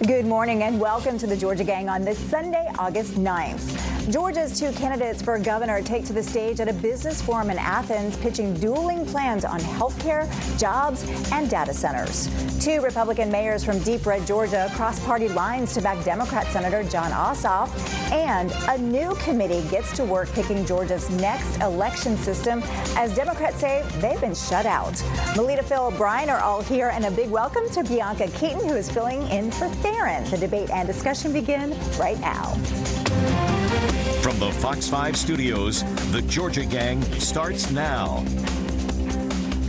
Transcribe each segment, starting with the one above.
Good morning and welcome to the Georgia Gang on this Sunday, August 9th. Georgia's two candidates for governor take to the stage at a business forum in Athens, pitching dueling plans on health care, jobs, and data centers. Two Republican mayors from deep red Georgia cross party lines to back Democrat Senator Jon Ossoff, and a new committee gets to work picking Georgia's next election system as Democrats say they've been shut out. Melita, Phil, Brian are all here, and a big welcome to Bianca Keaton, who is filling in for Theron. The debate and discussion begin right now. From the Fox 5 studios, the Georgia Gang starts now.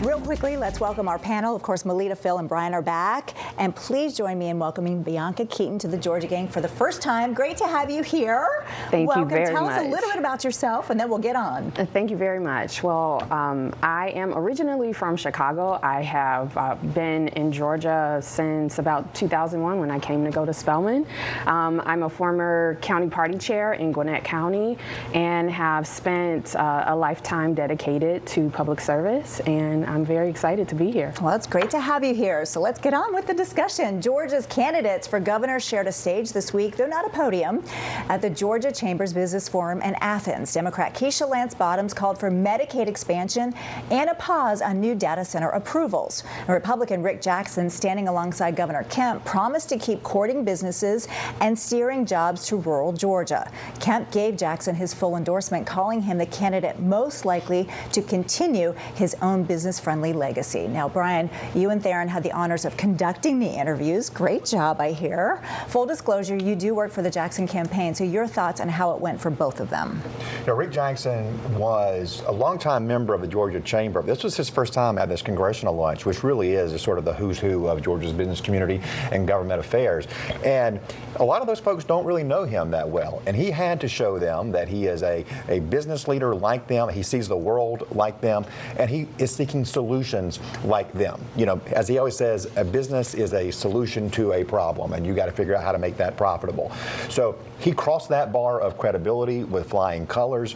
Real quickly, let's welcome our panel. Of course, Melita, Phil, and Brian are back. And please join me in welcoming Bianca Keaton to the Georgia Gang for the first time. Great to have you here. Thank you very much. Tell us a little bit about yourself, and then we'll get on. Thank you very much. Well, I am originally from Chicago. I have been in Georgia since about 2001 when I came to go to Spelman. I'm a former county party chair in Gwinnett County and have spent a lifetime dedicated to public service, and I'm very excited to be here. Well, it's great to have you here. So let's get on with the discussion. Georgia's candidates for governor shared a stage this week, though not a podium, at the Georgia Chamber's Business Forum in Athens. Democrat Keisha Lance Bottoms called for Medicaid expansion and a pause on new data center approvals. Republican Rick Jackson, standing alongside Governor Kemp, promised to keep courting businesses and steering jobs to rural Georgia. Kemp gave Jackson his full endorsement, calling him the candidate most likely to continue his own business-friendly legacy. Now, Brian, you and Theron had the honors of conducting the interviews. Great job, I hear. Full disclosure, you do work for the Jackson campaign, so your thoughts on how it went for both of them. You know, Rick Jackson was a longtime member of the Georgia Chamber. This was his first time at this congressional lunch, which really is sort of the who's who of Georgia's business community and government affairs. And a lot of those folks don't really know him that well. And he had to show them that he is a business leader like them. He sees the world like them, and he is seeking solutions like them. You know, as he always says, a business is a solution to a problem, and you got to figure out how to make that profitable. So he crossed that bar of credibility with flying colors,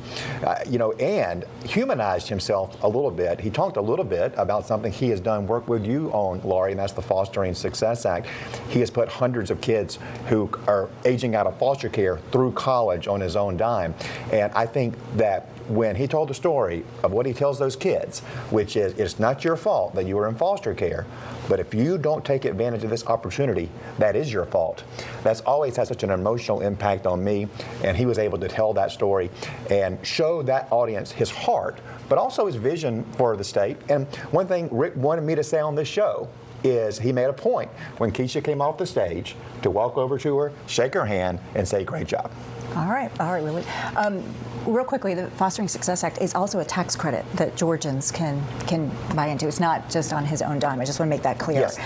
you know, and humanized himself a little bit. He talked a little bit about something he has done work with you on, Laurie, and that's the Fostering Success Act. He has put hundreds of kids who are aging out of foster care through college on his own dime. And I think that when he told the story of what he tells those kids, which is, it's not your fault that you were in foster care, but if you don't take advantage of this opportunity, that is your fault. That's always had such an emotional impact on me, and he was able to tell that story and show that audience his heart, but also his vision for the state. And one thing Rick wanted me to say on this show is he made a point when Keisha came off the stage to walk over to her, shake her hand, and say, great job. All right, Lily. Real quickly, the Fostering Success Act is also a tax credit that Georgians can buy into. It's not just on his own dime. I just want to make that clear. Yes.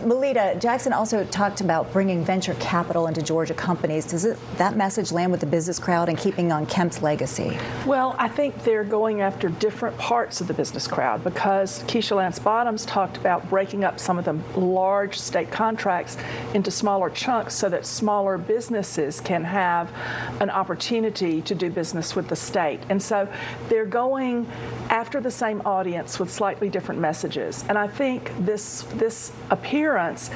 Melita, Jackson also talked about bringing venture capital into Georgia companies. Does that message land with the business crowd and keeping on Kemp's legacy? Well, I think they're going after different parts of the business crowd, because Keisha Lance Bottoms talked about breaking up some of the large state contracts into smaller chunks so that smaller businesses can have an opportunity to do business with the state. And so they're going after the same audience with slightly different messages. And I think this appearance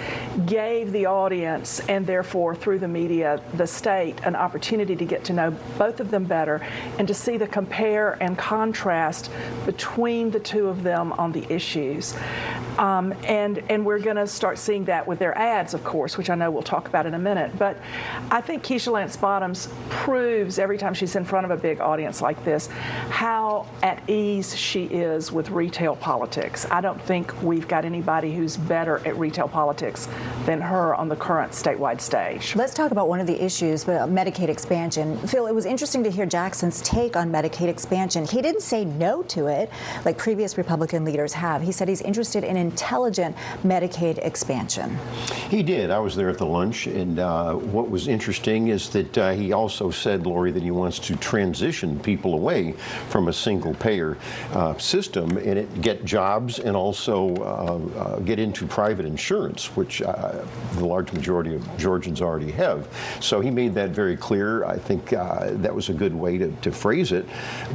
gave the audience, and therefore through the media, the state, an opportunity to get to know both of them better and to see the compare and contrast between the two of them on the issues. And we're going to start seeing that with their ads, of course, which I know we'll talk about in a minute. But I think Keisha Lance Bottoms proves every time she's in front of a big audience like this how at ease she is with retail politics. I don't think we've got anybody who's better at retail politics than her on the current statewide stage. Let's talk about one of the issues, Medicaid expansion. Phil, it was interesting to hear Jackson's take on Medicaid expansion. He didn't say no to it like previous Republican leaders have. He said he's interested in intelligent Medicaid expansion. He did. I was there at the lunch, and what was interesting is that he also said, Lori, that he wants to transition people away from a single-payer system and get jobs and also get into private insurance, which the large majority of Georgians already have. So he made that very clear. I think that was a good way to phrase it.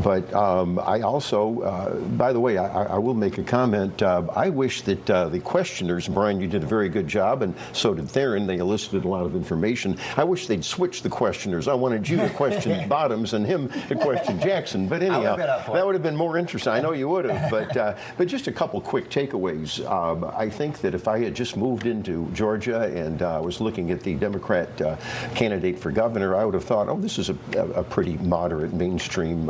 But I also, by the way, I will make a comment. I wish wish that the questioners, Brian, you did a very good job, and so did Theron. They elicited a lot of information. I wish they'd switch the questioners. I wanted you to question Bottoms and him to question Jackson. But anyhow, that would have been more interesting. I know you would have. But just a couple quick takeaways. I think that if I had just moved into Georgia and was looking at the Democrat candidate for governor, I would have thought, oh, this is a pretty moderate, mainstream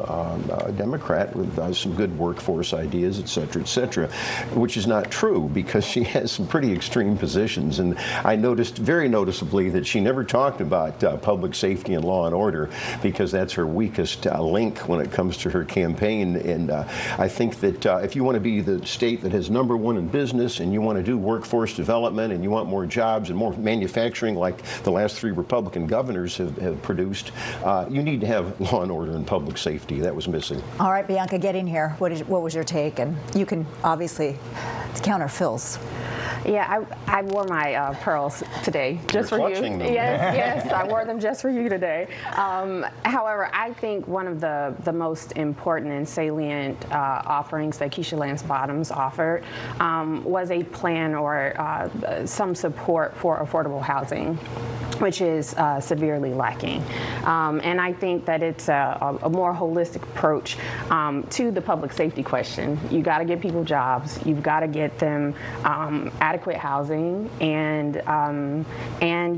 Democrat with some good workforce ideas, et cetera, which is not true because she has some pretty extreme positions. And I noticed very noticeably that she never talked about public safety and law and order because that's her weakest link when it comes to her campaign. And I think that if you want to be the state that has #1 in business and you want to do workforce development and you want more jobs and more manufacturing like the last 3 Republican governors have produced, you need to have law and order and public safety. That was missing. All right, Bianca, get in here. What was your take? And you can obviously counter Phil's. Yeah, I wore my pearls today just for you. Yes, I wore them just for you today. However, I think one of the most important and salient offerings that Keisha Lance Bottoms offered was a plan or some support for affordable housing, which is severely lacking. And I think that it's a more holistic approach to the public safety question. You got to get people jobs. You've got to get them adequate housing, and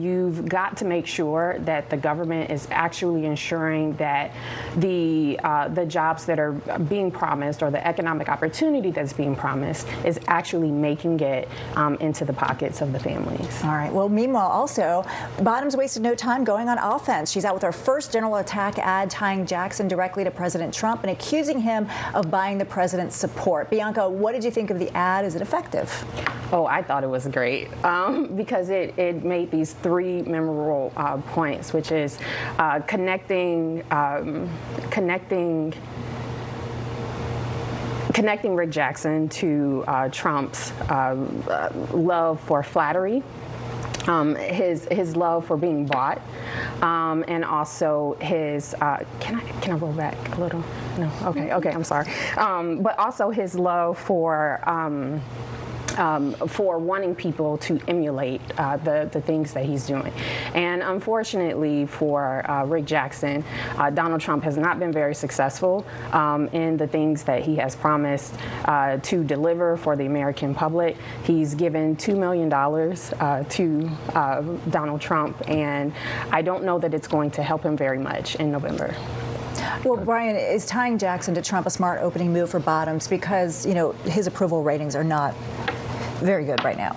you've got to make sure that the government is actually ensuring that the jobs that are being promised or the economic opportunity that's being promised is actually making it into the pockets of the families. All right. Well, meanwhile, also, Bottoms wasted no time going on offense. She's out with her first general attack ad tying Jackson directly to President Trump and accusing him of buying the president's support. Bianca, what did you think of the ad? Is it effective? Oh, I thought it was great because it made these 3 memorable points, which is connecting Rick Jackson to Trump's love for flattery, his love for being bought, and also his can I roll back a little? No, okay, I'm sorry. But also his love for wanting people to emulate the things that he's doing. And unfortunately for Rick Jackson, Donald Trump has not been very successful in the things that he has promised to deliver for the American public. He's given $2 million to Donald Trump, and I don't know that it's going to help him very much in November. Well, Brian, is tying Jackson to Trump a smart opening move for Bottoms because, his approval ratings are not very good right now?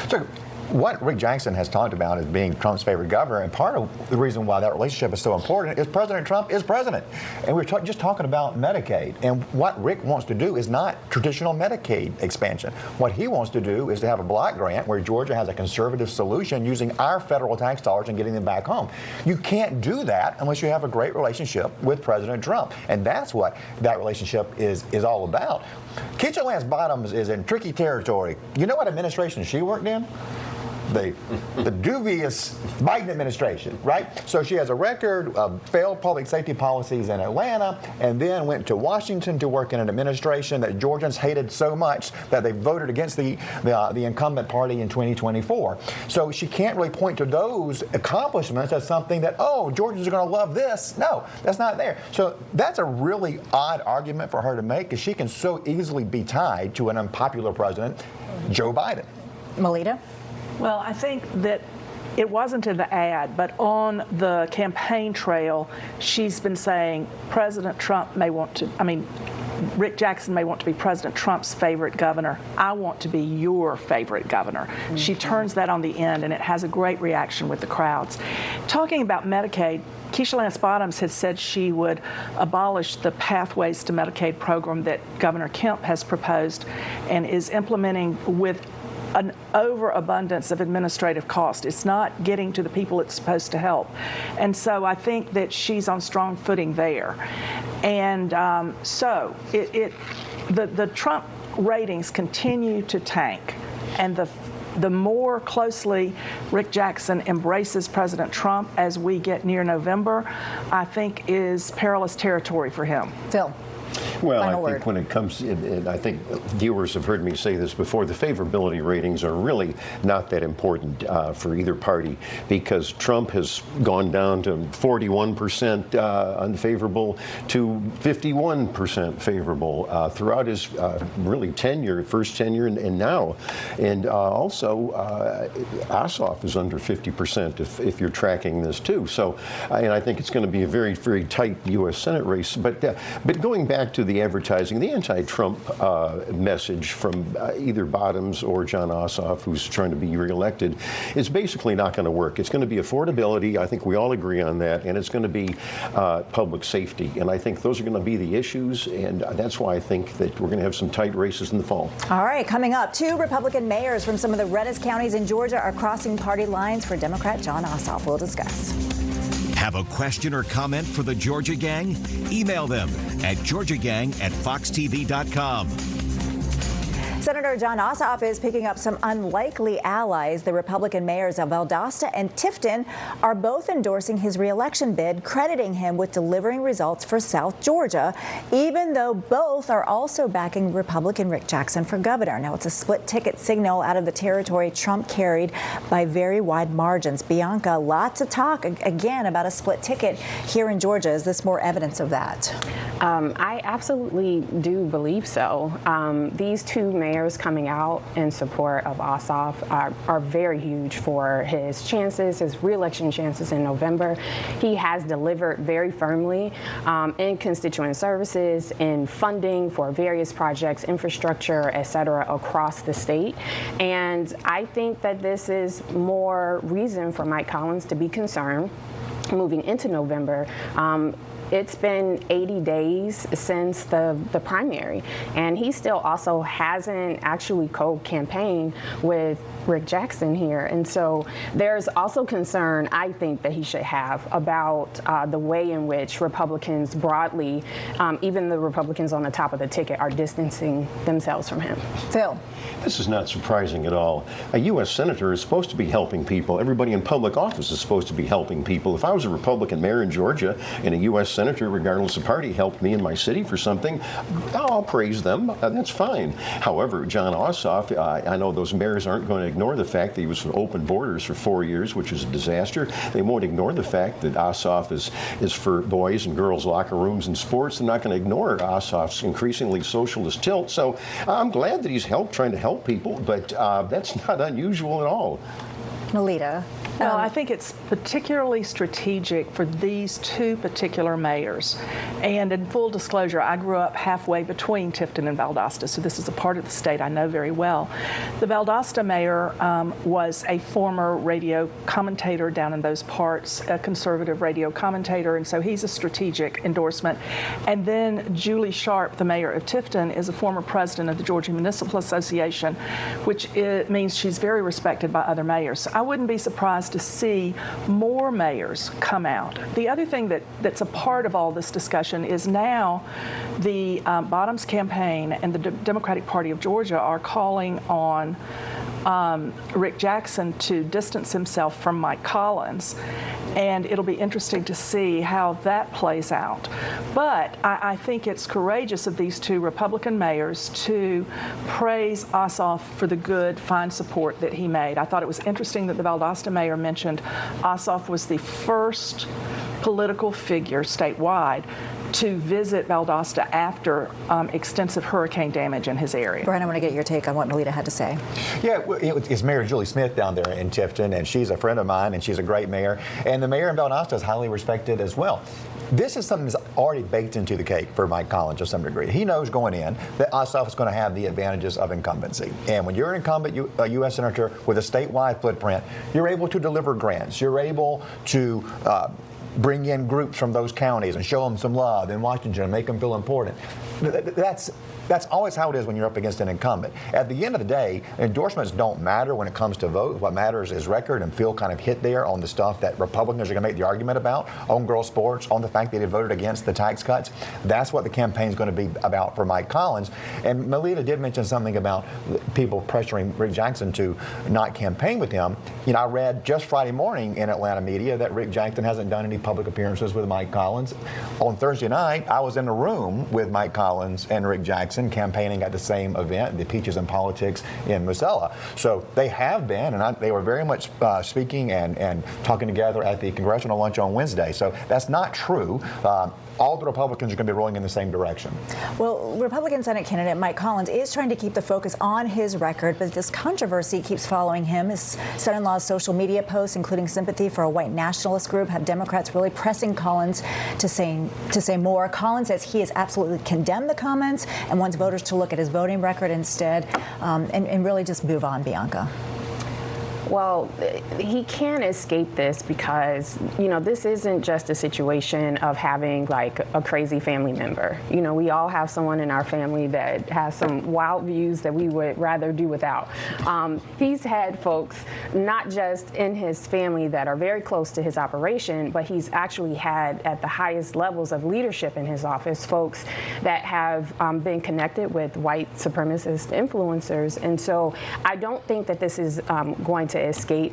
So what Rick Jackson has talked about as being Trump's favorite governor, and part of the reason why that relationship is so important is President Trump is president. And we're just talking about Medicaid. And what Rick wants to do is not traditional Medicaid expansion. What he wants to do is to have a block grant where Georgia has a conservative solution using our federal tax dollars and getting them back home. You can't do that unless you have a great relationship with President Trump. And that's what that relationship is all about. Keisha Lance Bottoms is in tricky territory. You know what administration she worked in? The dubious Biden administration, right? So she has a record of failed public safety policies in Atlanta and then went to Washington to work in an administration that Georgians hated so much that they voted against the incumbent party in 2024. So she can't really point to those accomplishments as something that, oh, Georgians are going to love this. No, that's not there. So that's a really odd argument for her to make because she can so easily be tied to an unpopular president, Joe Biden. Melita? Well, I think that it wasn't in the ad, but on the campaign trail, she's been saying President Trump may want to, Rick Jackson may want to be President Trump's favorite governor. I want to be your favorite governor. Mm-hmm. She turns that on the end, and it has a great reaction with the crowds. Talking about Medicaid, Keisha Lance Bottoms has said she would abolish the Pathways to Medicaid program that Governor Kemp has proposed and is implementing with an overabundance of administrative cost. It's not getting to the people it's supposed to help. And so I think that she's on strong footing there. And the Trump ratings continue to tank. And the more closely Rick Jackson embraces President Trump as we get near November, I think is perilous territory for him. Phil. Well, Final I word. think when it comes, and I think viewers have heard me say this before, the favorability ratings are really not that important for either party, because Trump has gone down to 41% unfavorable to 51% favorable throughout his really tenure, first tenure and now. And also, Ossoff is under 50% if you're tracking this too. So, and I think it's going to be a very, very tight U.S. Senate race. But going back to the advertising, the anti-Trump message from either Bottoms or Jon Ossoff, who's trying to be reelected, is basically not going to work. It's going to be affordability. I think we all agree on that. And it's going to be public safety. And I think those are going to be the issues. And that's why I think that we're going to have some tight races in the fall. All right, coming up, 2 Republican mayors from some of the reddest counties in Georgia are crossing party lines for Democrat Jon Ossoff. We'll discuss. Have a question or comment for the Georgia Gang? Email them at georgiagang@foxtv.com. Senator Jon Ossoff is picking up some unlikely allies. The Republican mayors of Valdosta and Tifton are both endorsing his reelection bid, crediting him with delivering results for South Georgia, even though both are also backing Republican Rick Jackson for governor. Now, it's a split ticket signal out of the territory Trump carried by very wide margins. Bianca, lots of talk again about a split ticket here in Georgia. Is this more evidence of that? I absolutely do believe so. These 2 mayors coming out in support of Ossoff are very huge for his chances, his reelection chances in November. He has delivered very firmly in constituent services, in funding for various projects, infrastructure, et cetera, across the state. And I think that this is more reason for Mike Collins to be concerned moving into November. It's been 80 days since the primary, and he still also hasn't actually co-campaigned with Rick Jackson here. And so there's also concern, I think, that he should have about the way in which Republicans broadly, even the Republicans on the top of the ticket, are distancing themselves from him. Phil. This is not surprising at all. A U.S. Senator is supposed to be helping people. Everybody in public office is supposed to be helping people. If I was a Republican mayor in Georgia and a U.S. Senator, regardless of party, helped me in my city for something, I'll praise them. That's fine. However, Jon Ossoff, I know those mayors aren't going to ignore the fact that he was for open borders for 4 years, which is a disaster. They won't ignore the fact that Ossoff is for boys and girls locker rooms and sports. They're not going to ignore Ossoff's increasingly socialist tilt. So I'm glad that he's trying to help people, but that's not unusual at all. Melita. Well, I think it's particularly strategic for these 2 particular mayors. And in full disclosure, I grew up halfway between Tifton and Valdosta, so this is a part of the state I know very well. The Valdosta mayor was a former radio commentator down in those parts, a conservative radio commentator, and so he's a strategic endorsement. And then Julie Sharp, the mayor of Tifton, is a former president of the Georgia Municipal Association, which means she's very respected by other mayors. I wouldn't be surprised to see more mayors come out. The other thing that's a part of all this discussion is now the Bottoms campaign and the Democratic Party of Georgia are calling on Rick Jackson to distance himself from Mike Collins. And it'll be interesting to see how that plays out. But I think it's courageous of these 2 Republican mayors to praise Ossoff for the good, fine support that he made. I thought it was interesting that the Valdosta mayor mentioned Ossoff was the first political figure statewide to visit Valdosta after extensive hurricane damage in his area. Brian, I want to get your take on what Melita had to say. Yeah, it's Mayor Julie Smith down there in Tifton, and she's a friend of mine, and she's a great mayor. And the mayor in Valdosta is highly respected as well. This is something that's already baked into the cake for Mike Collins to some degree. He knows going in that Ossoff is going to have the advantages of incumbency. And when you're an incumbent a U.S. Senator with a statewide footprint, you're able to deliver grants. You're able to bring in groups from those counties and show them some love in Washington and make them feel important. That's always how it is when you're up against an incumbent. At the end of the day, endorsements don't matter when it comes to vote. What matters is record, and Phil kind of hit there on the stuff that Republicans are going to make the argument about, on girls' sports, on the fact that they voted against the tax cuts. That's what the campaign is going to be about for Mike Collins. And Melita did mention something about people pressuring Rick Jackson to not campaign with him. You know, I read just Friday morning in Atlanta media that Rick Jackson hasn't done any public appearances with Mike Collins. On Thursday night, I was in a room with Mike Collins and Rick Jackson campaigning at the same event, the Peaches and Politics in Musella. So they have been, and they were very much speaking and talking together at the congressional lunch on Wednesday. So that's not true. All the Republicans are going to be rolling in the same direction. Well, Republican Senate candidate Mike Collins is trying to keep the focus on his record, but this controversy keeps following him. His son-in-law's social media posts, including sympathy for a white nationalist group, have Democrats really pressing Collins to say more. Collins says he has absolutely condemned the comments and wants voters to look at his voting record instead and really just move on, Bianca. Well, he can't escape this because, this isn't just a situation of having like a crazy family member. We all have someone in our family that has some wild views that we would rather do without. He's had folks not just in his family that are very close to his operation, but he's actually had at the highest levels of leadership in his office, folks that have been connected with white supremacist influencers. And so I don't think that this is going to escape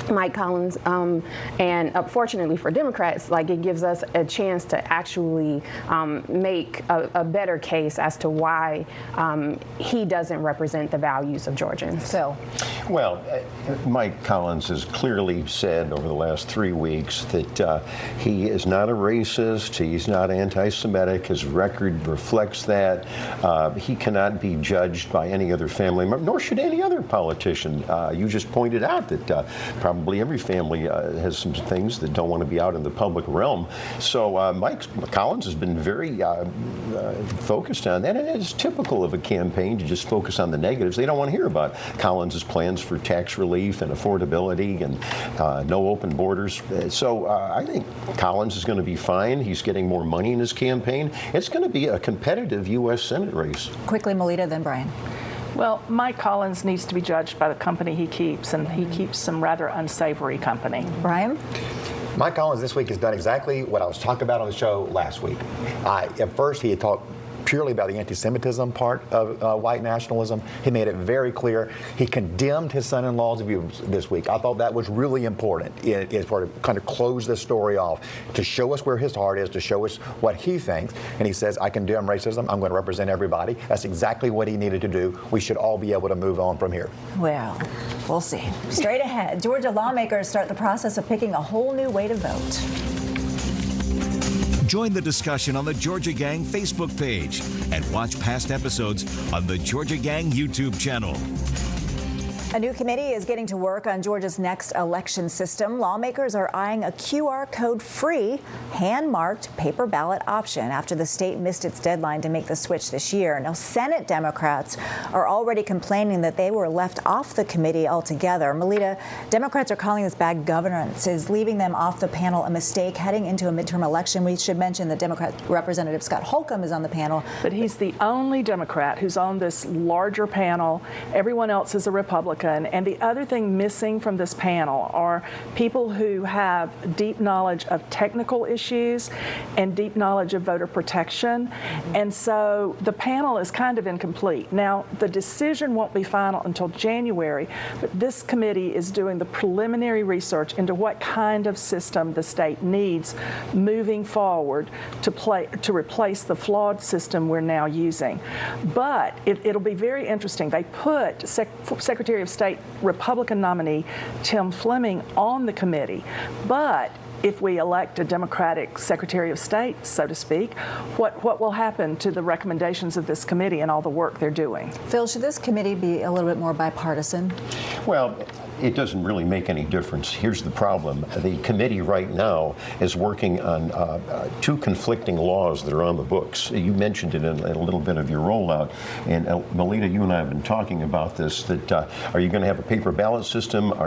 Mike Collins, and fortunately for Democrats, it gives us a chance to actually make a better case as to why he doesn't represent the values of Georgians. Phil. Well, Mike Collins has clearly said over the last 3 weeks that he is not a racist, he's not anti-Semitic, his record reflects that. He cannot be judged by any other family member, nor should any other politician. You just pointed out that probably every family has some things that don't want to be out in the public realm. So Mike Collins has been very focused on that, and it's typical of a campaign to just focus on the negatives. They don't want to hear about Collins' plans for tax relief and affordability and no open borders. So I think Collins is going to be fine. He's getting more money in his campaign. It's going to be a competitive U.S. Senate race. Quickly, Melita, then Brian. Well, Mike Collins needs to be judged by the company he keeps, and he keeps some rather unsavory company. Brian? Mike Collins this week has done exactly what I was talking about on the show last week. At first, he had talked purely about the anti-Semitism part of white nationalism. He made it very clear. He condemned his son-in-law's views this week. I thought that was really important. It sort of kind of close this story off to show us where his heart is, to show us what he thinks. And he says, I condemn racism. I'm going to represent everybody. That's exactly what he needed to do. We should all be able to move on from here. Well, we'll see. Straight ahead, Georgia lawmakers start the process of picking a whole new way to vote. Join the discussion on the Georgia Gang Facebook page and watch past episodes on the Georgia Gang YouTube channel. A new committee is getting to work on Georgia's next election system. Lawmakers are eyeing a QR code-free, hand-marked paper ballot option after the state missed its deadline to make the switch this year. Now, Senate Democrats are already complaining that they were left off the committee altogether. Melita, Democrats are calling this bad governance. Is leaving them off the panel a mistake heading into a midterm election? We should mention that Democrat Representative Scott Holcomb is on the panel. But he's the only Democrat who's on this larger panel. Everyone else is a Republican. And the other thing missing from this panel are people who have deep knowledge of technical issues and deep knowledge of voter protection. And so the panel is kind of incomplete. Now, the decision won't be final until January, but this committee is doing the preliminary research into what kind of system the state needs moving forward to replace the flawed system we're now using. But it'll be very interesting. They put Secretary of State Republican nominee Tim Fleming on the committee, but if we elect a Democratic Secretary of State, so to speak, what will happen to the recommendations of this committee and all the work they're doing? Phil, should this committee be a little bit more bipartisan? Well, it doesn't really make any difference. Here's the problem. The committee right now is working on two conflicting laws that are on the books. You mentioned it in a little bit of your rollout. And Melita, you and I have been talking about this, that are you going to have a paper ballot system? How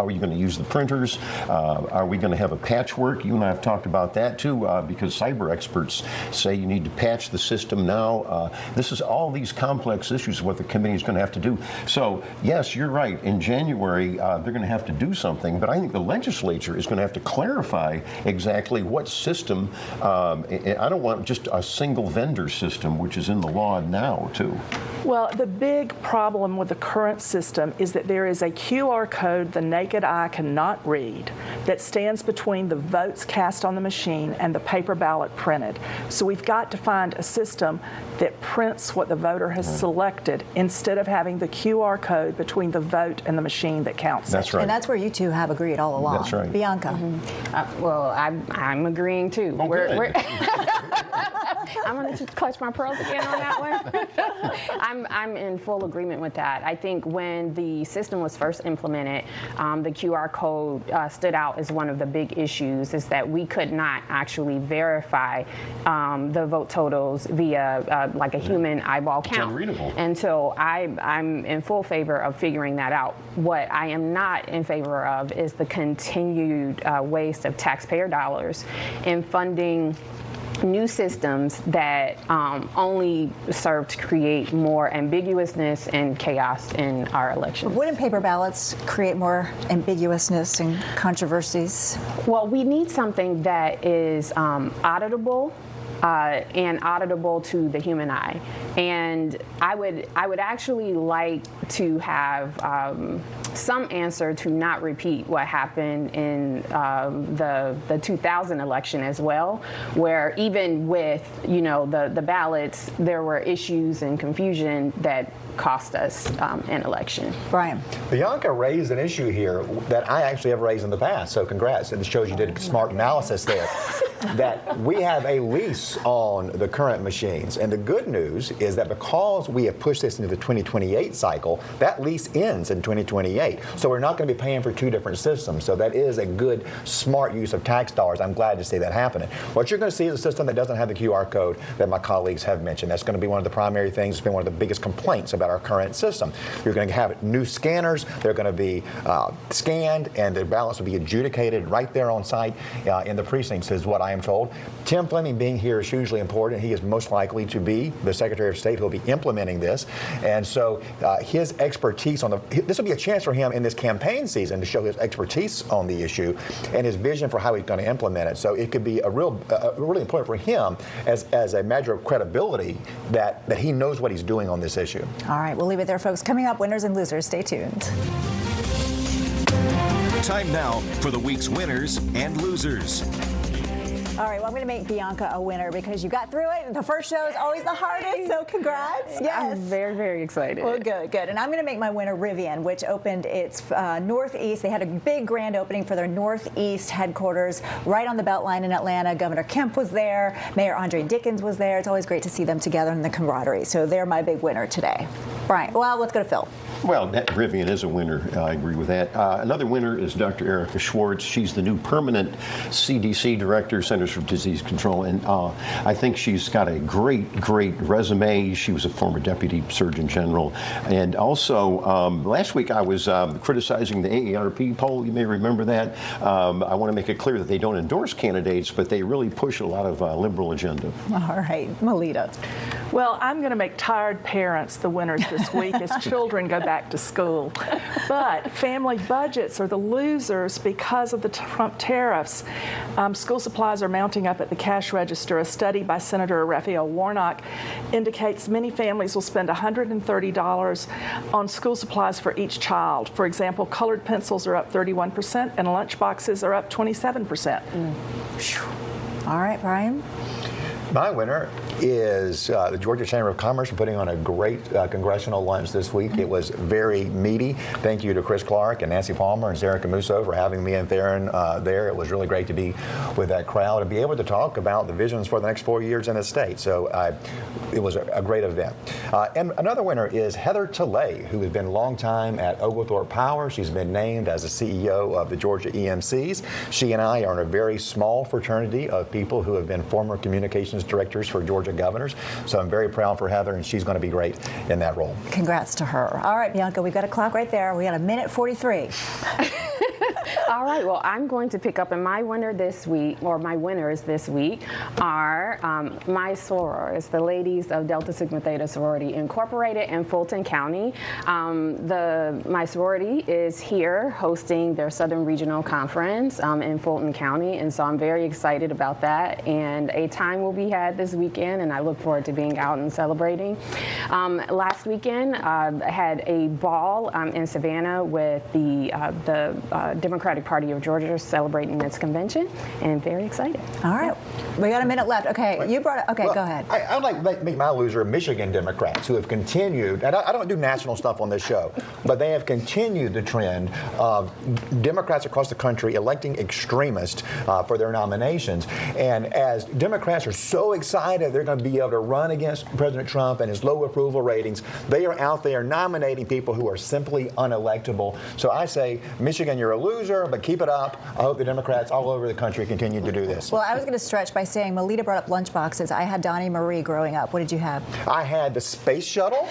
are you going to use the printers? Are we going to have a patchwork? You and I have talked about that too, because cyber experts say you need to patch the system now. This is all these complex issues what the committee is going to have to do. So yes, you're right. In January, Lori, they're going to have to do something, but I think the legislature is going to have to clarify exactly what system. I don't want just a single vendor system, which is in the law now, too. Well, the big problem with the current system is that there is a QR code the naked eye cannot read that stands between the votes cast on the machine and the paper ballot printed. So we've got to find a system that prints what the voter has selected instead of having the QR code between the vote and the machine that counts That's it. right. And that's where you two have agreed all along. That's right. Bianca. Well, I'm agreeing too. Oh, good. I'm going to clutch my pearls again on that one. I'm in full agreement with that. I think when the system was first implemented, the QR code stood out as one of the big issues, is that we could not actually verify the vote totals via like a human eyeball count. Unreadable. And so I'm in full favor of figuring that out. What I am not in favor of is the continued waste of taxpayer dollars in funding new systems that only serve to create more ambiguousness and chaos in our elections. Wouldn't paper ballots create more ambiguousness and controversies? Well, we need something that is auditable. And auditable to the human eye, and I would actually like to have some answer to not repeat what happened in the 2000 election as well, where even with the ballots, there were issues and confusion that cost us an election. Brian. Bianca raised an issue here that I actually have raised in the past, so congrats. It shows you did smart analysis there. That we have a lease on the current machines. And the good news is that because we have pushed this into the 2028 cycle, that lease ends in 2028. So we're not going to be paying for two different systems. So that is a good, smart use of tax dollars. I'm glad to see that happening. What you're going to see is a system that doesn't have the QR code that my colleagues have mentioned. That's going to be one of the primary things. It's been one of the biggest complaints about our current system. You're going to have new scanners. They're going to be scanned, and the ballots will be adjudicated right there on site in the precincts, is what I am told. Tim Fleming being here is hugely important. He is most likely to be the Secretary of State who will be implementing this. And so his expertise on this will be a chance for him in this campaign season to show his expertise on the issue and his vision for how he's going to implement it. So it could be really important for him as a measure of credibility that he knows what he's doing on this issue. All right, we'll leave it there, folks. Coming up, winners and losers. Stay tuned. Time now for the week's winners and losers. All right, well, I'm going to make Bianca a winner because you got through it. The first show is always the hardest, so congrats. Yes. I'm very, very excited. Well, good. And I'm going to make my winner Rivian, which opened its Northeast. They had a big grand opening for their Northeast headquarters right on the Beltline in Atlanta. Governor Kemp was there. Mayor Andre Dickens was there. It's always great to see them together in the camaraderie. So they're my big winner today. Brian, well, let's go to Phil. Well, Rivian is a winner. I agree with that. Another winner is Dr. Erica Schwartz. She's the new permanent CDC director, Centers for Disease Control, and I think she's got a great resume. She was a former deputy surgeon general. And also, last week I was criticizing the AARP poll. You may remember that. I want to make it clear that they don't endorse candidates, but they really push a lot of liberal agenda. All right, Melita. Well, I'm going to make tired parents the winners this week as children go back to school. But family budgets are the losers because of the Trump tariffs. School supplies are mounting up at the cash register. A study by Senator Raphael Warnock indicates many families will spend $130 on school supplies for each child. For example, colored pencils are up 31% and lunch boxes are up 27%. All right, Brian. My winner is the Georgia Chamber of Commerce putting on a great congressional lunch this week. It was very meaty. Thank you to Chris Clark and Nancy Palmer and Sarah Camuso for having me and Theron there. It was really great to be with that crowd and be able to talk about the visions for the next 4 years in the state. So it was a great event. And another winner is Heather Tilley, who has been a long time at Oglethorpe Power. She's been named as the CEO of the Georgia EMCs. She and I are in a very small fraternity of people who have been former communications directors for Georgia governors. So I'm very proud for Heather, and she's going to be great in that role. Congrats to her. All right, Bianca, we've got a clock right there. We got 1:43. All right, well, I'm going to pick up, and my winner this week, or my winners this week, are my sorors, the ladies of Delta Sigma Theta Sorority Incorporated in Fulton County. My sorority is here hosting their Southern Regional Conference in Fulton County, and so I'm very excited about that. And a time will be had this weekend, and I look forward to being out and celebrating. Last weekend, I had a ball in Savannah with the Democratic Party of Georgia celebrating its convention, and very excited. All right, we got a minute left. Okay, you brought it. Okay, Well, go ahead. I'd like to make my loser Michigan Democrats who have continued, and I don't do national stuff on this show, but they have continued the trend of Democrats across the country electing extremists for their nominations. And as Democrats are so excited they're going to be able to run against President Trump and his low approval ratings, they are out there nominating people who are simply unelectable. So I say, Michigan, you're a loser, but keep it up. I hope the Democrats all over the country continue to do this. Well, I was going to stretch by saying Melita brought up lunchboxes. I had Donnie Marie growing up. What did you have? I had the space shuttle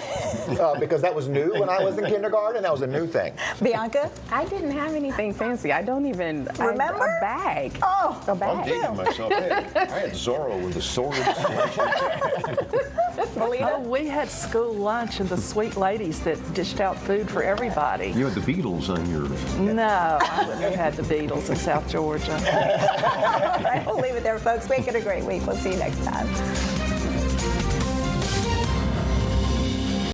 because that was new when I was in kindergarten. That was a new thing. Bianca? I didn't have anything fancy. I don't even Remember? a bag. Oh, A I'm bag. dating myself. I had Zorro with the sword. Melita? Oh, we had school lunch and the sweet ladies that dished out food for everybody. You had the Beatles on your. No, I wouldn't have had the Beatles in South Georgia. All right, we'll leave it there, folks. Make it a great week. We'll see you next time.